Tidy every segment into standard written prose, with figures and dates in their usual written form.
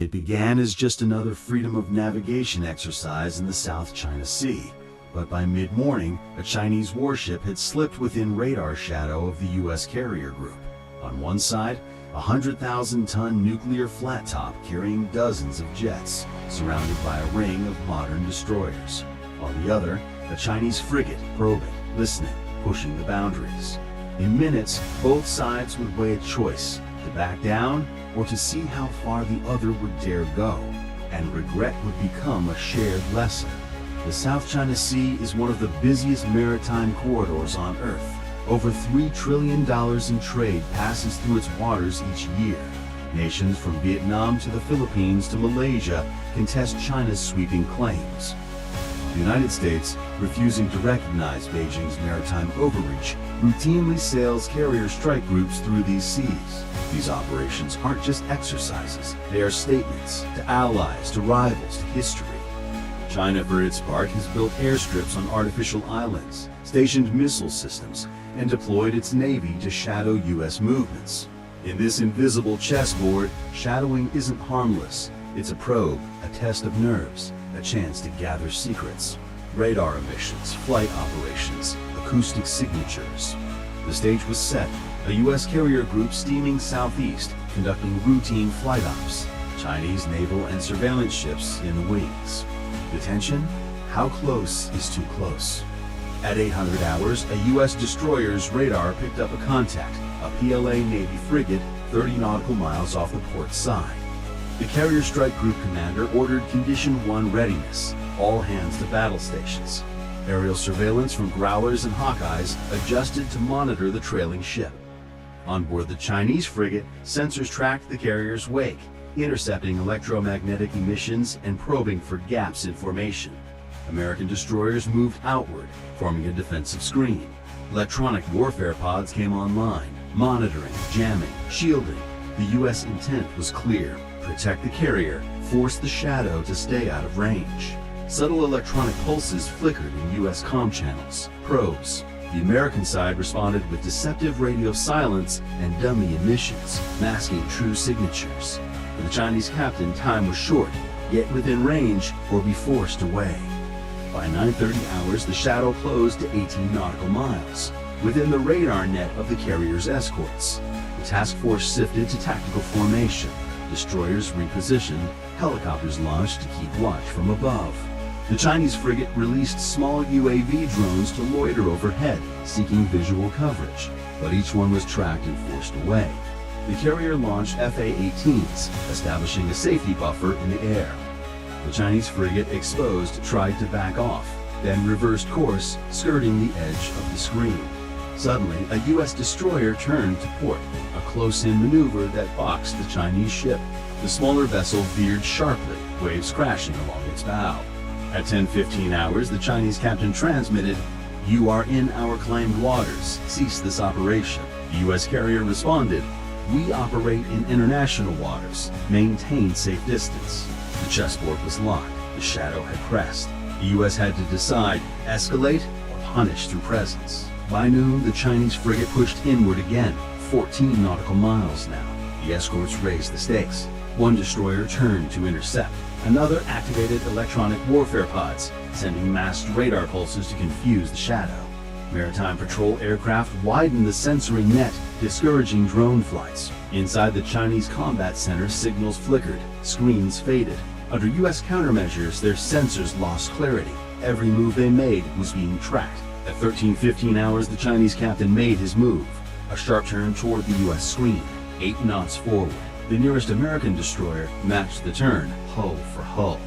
It began as just another freedom of navigation exercise in the South China Sea, but by mid-morning, a Chinese warship had slipped within radar shadow of the U.S. carrier group. On one side, a 100,000-ton nuclear flat top carrying dozens of jets, surrounded by a ring of modern destroyers. On the other, a Chinese frigate probing, listening, pushing the boundaries. In minutes, both sides would weigh a choice, to back down or to see how far the other would dare go, and regret would become a shared lesson. The South China Sea is one of the busiest maritime corridors on Earth. Over $3 trillion in trade passes through its waters each year. Nations from Vietnam to the Philippines to Malaysia contest China's sweeping claims. The United States, refusing to recognize Beijing's maritime overreach, routinely sails carrier strike groups through these seas. These operations aren't just exercises, they are statements to allies, to rivals, to history. China, for its part, has built airstrips on artificial islands, stationed missile systems, and deployed its navy to shadow U.S. movements. In this invisible chessboard, shadowing isn't harmless. It's a probe, a test of nerves, a chance to gather secrets. Radar emissions, flight operations, acoustic signatures. The stage was set, a U.S. carrier group steaming southeast, conducting routine flight ops. Chinese naval and surveillance ships in the wings. The tension? How close is too close? At 800 hours, a U.S. destroyer's radar picked up a contact, a PLA Navy frigate 30 nautical miles off the port side. The carrier strike group commander ordered Condition 1 readiness, all hands to battle stations. Aerial surveillance from Growlers and Hawkeyes adjusted to monitor the trailing ship. On board the Chinese frigate, sensors tracked the carrier's wake, intercepting electromagnetic emissions and probing for gaps in formation. American destroyers moved outward, forming a defensive screen. Electronic warfare pods came online, monitoring, jamming, shielding. The U.S. intent was clear: protect the carrier, force the shadow to stay out of range. Subtle electronic pulses flickered in U.S. comm channels, probes. The American side responded with deceptive radio silence and dummy emissions, masking true signatures. For the Chinese captain, time was short: get within range or be forced away. By 9:30 hours, the shadow closed to 18 nautical miles, within the radar net of the carrier's escorts. The task force sifted to tactical formation, destroyers repositioned, helicopters launched to keep watch from above. The Chinese frigate released small UAV drones to loiter overhead, seeking visual coverage, but each one was tracked and forced away. The carrier launched FA-18s, establishing a safety buffer in the air. The Chinese frigate, exposed, tried to back off, then reversed course, skirting the edge of the screen. Suddenly, a U.S. destroyer turned to port, a close-in maneuver that boxed the Chinese ship. The smaller vessel veered sharply, waves crashing along its bow. At 10:15 hours, the Chinese captain transmitted, "You are in our claimed waters. Cease this operation." The U.S. carrier responded, "We operate in international waters. Maintain safe distance." The chessboard was locked. The shadow had pressed. The U.S. had to decide: escalate or punish through presence. By noon, the Chinese frigate pushed inward again, 14 nautical miles now. The escorts raised the stakes. One destroyer turned to intercept. Another activated electronic warfare pods, sending masked radar pulses to confuse the shadow. Maritime patrol aircraft widened the sensory net, discouraging drone flights. Inside the Chinese combat center, signals flickered, screens faded. Under U.S. countermeasures, their sensors lost clarity. Every move they made was being tracked. At 13:15 hours, the Chinese captain made his move. A sharp turn toward the U.S. screen, 8 knots forward. The nearest American destroyer matched the turn, hull for hull.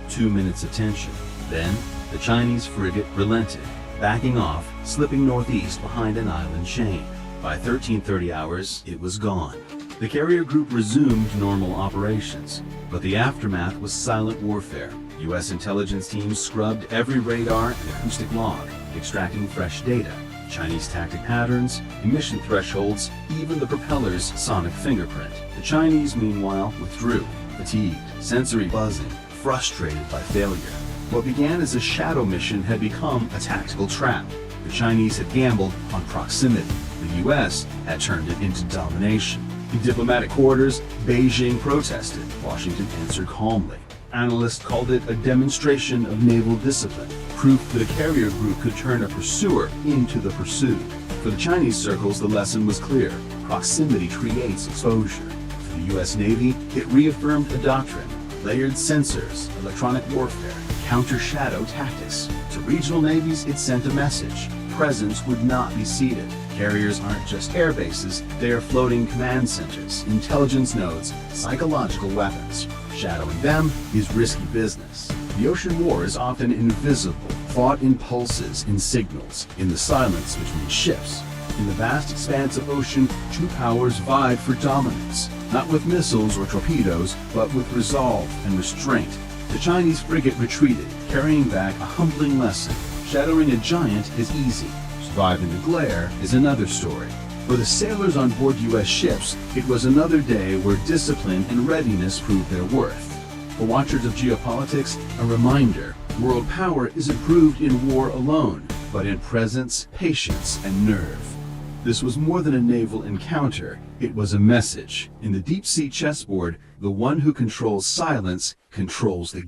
2 minutes of tension. Then, the Chinese frigate relented, backing off, slipping northeast behind an island chain. By 13:30 hours, it was gone. The carrier group resumed normal operations, but the aftermath was silent warfare. U.S. intelligence teams scrubbed every radar and acoustic log, extracting fresh data. Chinese tactic patterns, emission thresholds, even the propeller's sonic fingerprint. The Chinese, meanwhile, withdrew, fatigued, sensory buzzing, frustrated by failure. What began as a shadow mission had become a tactical trap. The Chinese had gambled on proximity. The U.S. had turned it into domination. In diplomatic quarters, Beijing protested. Washington answered calmly. Analysts called it a demonstration of naval discipline, proof that a carrier group could turn a pursuer into the pursued. For the Chinese circles, the lesson was clear. Proximity creates exposure. For the U.S. Navy, it reaffirmed a doctrine: layered sensors, electronic warfare, counter-shadow tactics. To regional navies, it sent a message: presence would not be ceded. Carriers aren't just air bases, they are floating command centers, intelligence nodes, psychological weapons. Shadowing them is risky business. The ocean war is often invisible, fought in pulses, in signals, in the silence between ships. In the vast expanse of ocean, two powers vied for dominance, not with missiles or torpedoes, but with resolve and restraint. The Chinese frigate retreated, carrying back a humbling lesson. Shadowing a giant is easy. Surviving the glare is another story. For the sailors on board U.S. ships, it was another day where discipline and readiness proved their worth. For watchers of geopolitics, a reminder: world power isn't proved in war alone, but in presence, patience, and nerve. This was more than a naval encounter, it was a message. In the deep-sea chessboard, the one who controls silence controls the game.